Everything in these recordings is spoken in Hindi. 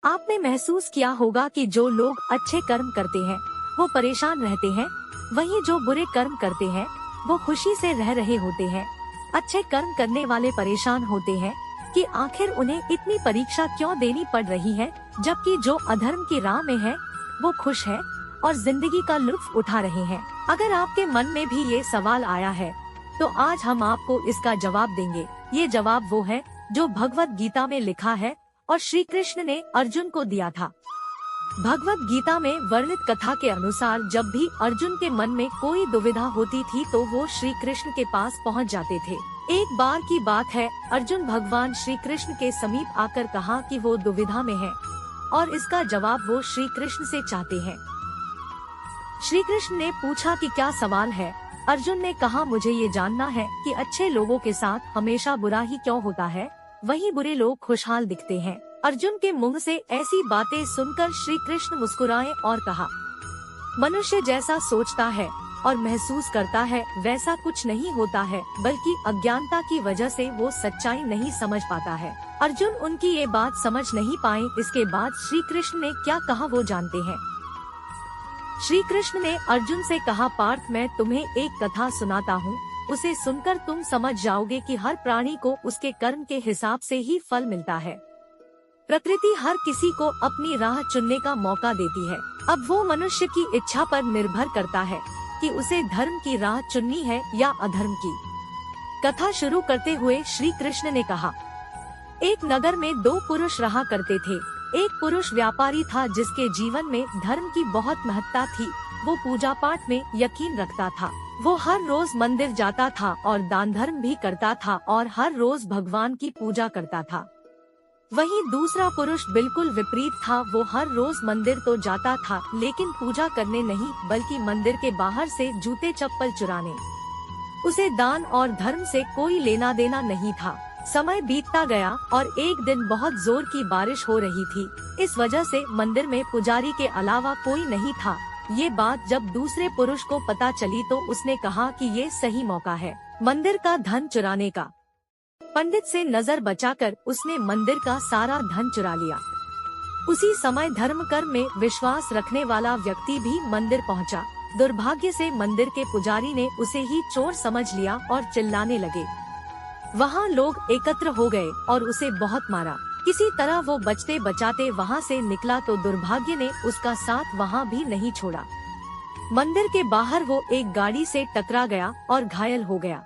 आपने महसूस किया होगा कि जो लोग अच्छे कर्म करते हैं वो परेशान रहते हैं, वहीं जो बुरे कर्म करते हैं वो खुशी से रह रहे होते हैं। अच्छे कर्म करने वाले परेशान होते हैं कि आखिर उन्हें इतनी परीक्षा क्यों देनी पड़ रही है, जबकि जो अधर्म की राह में है वो खुश है और जिंदगी का लुत्फ उठा रहे हैं। अगर आपके मन में भी ये सवाल आया है तो आज हम आपको इसका जवाब देंगे। ये जवाब वो है जो भगवत गीता में लिखा है और श्री कृष्ण ने अर्जुन को दिया था। भगवत गीता में वर्णित कथा के अनुसार जब भी अर्जुन के मन में कोई दुविधा होती थी तो वो श्री कृष्ण के पास पहुंच जाते थे। एक बार की बात है, अर्जुन भगवान श्री कृष्ण के समीप आकर कहा कि वो दुविधा में है और इसका जवाब वो श्री कृष्ण से चाहते हैं। श्री कृष्ण ने पूछा कि क्या सवाल है। अर्जुन ने कहा, मुझे ये जानना है कि अच्छे लोगों के साथ हमेशा बुरा ही क्यों होता है, वहीं बुरे लोग खुशहाल दिखते हैं। अर्जुन के मुंह से ऐसी बातें सुनकर श्री कृष्ण मुस्कुराए और कहा, मनुष्य जैसा सोचता है और महसूस करता है वैसा कुछ नहीं होता है, बल्कि अज्ञानता की वजह से वो सच्चाई नहीं समझ पाता है। अर्जुन उनकी ये बात समझ नहीं पाए। इसके बाद श्री कृष्ण ने क्या कहा वो जानते हैं। श्री कृष्ण ने अर्जुन से कहा, पार्थ, मैं तुम्हें एक कथा सुनाता हूँ, उसे सुनकर तुम समझ जाओगे कि हर प्राणी को उसके कर्म के हिसाब से ही फल मिलता है। प्रकृति हर किसी को अपनी राह चुनने का मौका देती है। अब वो मनुष्य की इच्छा पर निर्भर करता है कि उसे धर्म की राह चुननी है या अधर्म की। कथा शुरू करते हुए श्री कृष्ण ने कहा, एक नगर में दो पुरुष रहा करते थे। एक पुरुष व्यापारी था जिसके जीवन में धर्म की बहुत महत्ता थी। वो पूजा पाठ में यकीन रखता था। वो हर रोज मंदिर जाता था और दान धर्म भी करता था और हर रोज भगवान की पूजा करता था। वहीं दूसरा पुरुष बिल्कुल विपरीत था। वो हर रोज मंदिर तो जाता था लेकिन पूजा करने नहीं, बल्कि मंदिर के बाहर से जूते चप्पल चुराने। उसे दान और धर्म से कोई लेना देना नहीं था। समय बीतता गया और एक दिन बहुत जोर की बारिश हो रही थी। इस वजह से मंदिर में पुजारी के अलावा कोई नहीं था। ये बात जब दूसरे पुरुष को पता चली तो उसने कहा कि ये सही मौका है मंदिर का धन चुराने का। पंडित से नजर बचाकर उसने मंदिर का सारा धन चुरा लिया। उसी समय धर्म कर्म में विश्वास रखने वाला व्यक्ति भी मंदिर पहुंचा। दुर्भाग्य से मंदिर के पुजारी ने उसे ही चोर समझ लिया और चिल्लाने लगे। वहाँ लोग एकत्र हो गए और उसे बहुत मारा। किसी तरह वो बचते बचाते वहाँ से निकला तो दुर्भाग्य ने उसका साथ वहाँ भी नहीं छोड़ा। मंदिर के बाहर वो एक गाड़ी से टकरा गया और घायल हो गया।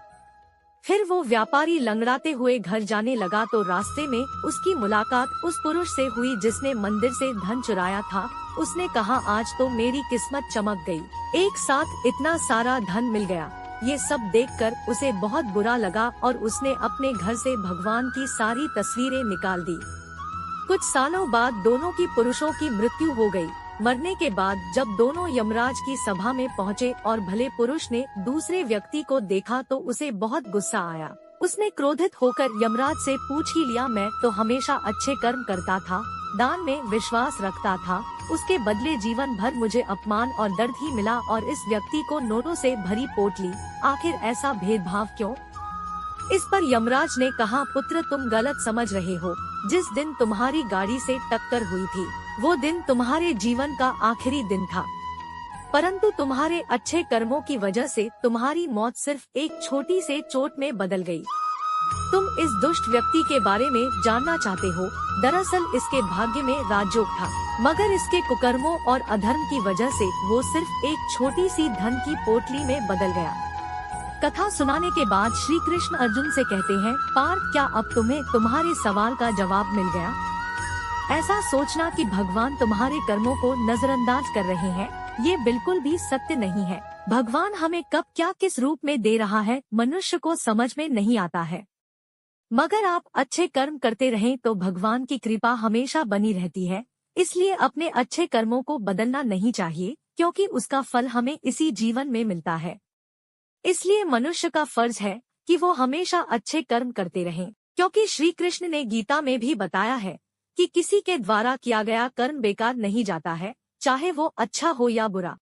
फिर वो व्यापारी लंगड़ाते हुए घर जाने लगा तो रास्ते में उसकी मुलाकात उस पुरुष से हुई जिसने मंदिर से धन चुराया था। उसने कहा, आज तो मेरी किस्मत चमक गई, एक साथ इतना सारा धन मिल गया। ये सब देखकर उसे बहुत बुरा लगा और उसने अपने घर से भगवान की सारी तस्वीरें निकाल दी। कुछ सालों बाद दोनों की पुरुषों की मृत्यु हो गई। मरने के बाद जब दोनों यमराज की सभा में पहुँचे और भले पुरुष ने दूसरे व्यक्ति को देखा तो उसे बहुत गुस्सा आया। उसने क्रोधित होकर यमराज से पूछ ही लिया, मैं तो हमेशा अच्छे कर्म करता था, दान में विश्वास रखता था, उसके बदले जीवन भर मुझे अपमान और दर्द ही मिला और इस व्यक्ति को नोटों से भरी पोटली, आखिर ऐसा भेदभाव क्यों? इस पर यमराज ने कहा, पुत्र, तुम गलत समझ रहे हो। जिस दिन तुम्हारी गाड़ी से टक्कर हुई थी वो दिन तुम्हारे जीवन का आखिरी दिन था, परंतु तुम्हारे अच्छे कर्मों की वजह से तुम्हारी मौत सिर्फ एक छोटी से चोट में बदल गई। तुम इस दुष्ट व्यक्ति के बारे में जानना चाहते हो। दरअसल इसके भाग्य में राजयोग था, मगर इसके कुकर्मों और अधर्म की वजह से वो सिर्फ एक छोटी सी धन की पोटली में बदल गया। कथा सुनाने के बाद श्री कृष्ण अर्जुन से कहते हैं, पार्थ, क्या अब तुम्हें तुम्हारे सवाल का जवाब मिल गया? ऐसा सोचना कि भगवान तुम्हारे कर्मों को नजरअंदाज कर रहे हैं, ये बिल्कुल भी सत्य नहीं है। भगवान हमें कब क्या किस रूप में दे रहा है मनुष्य को समझ में नहीं आता है, मगर आप अच्छे कर्म करते रहें तो भगवान की कृपा हमेशा बनी रहती है। इसलिए अपने अच्छे कर्मों को बदलना नहीं चाहिए, क्योंकि उसका फल हमें इसी जीवन में मिलता है। इसलिए मनुष्य का फर्ज है कि वो हमेशा अच्छे कर्म करते रहें, क्योंकि श्री कृष्ण ने गीता में भी बताया है कि किसी के द्वारा किया गया कर्म बेकार नहीं जाता है, चाहे वो अच्छा हो या बुरा।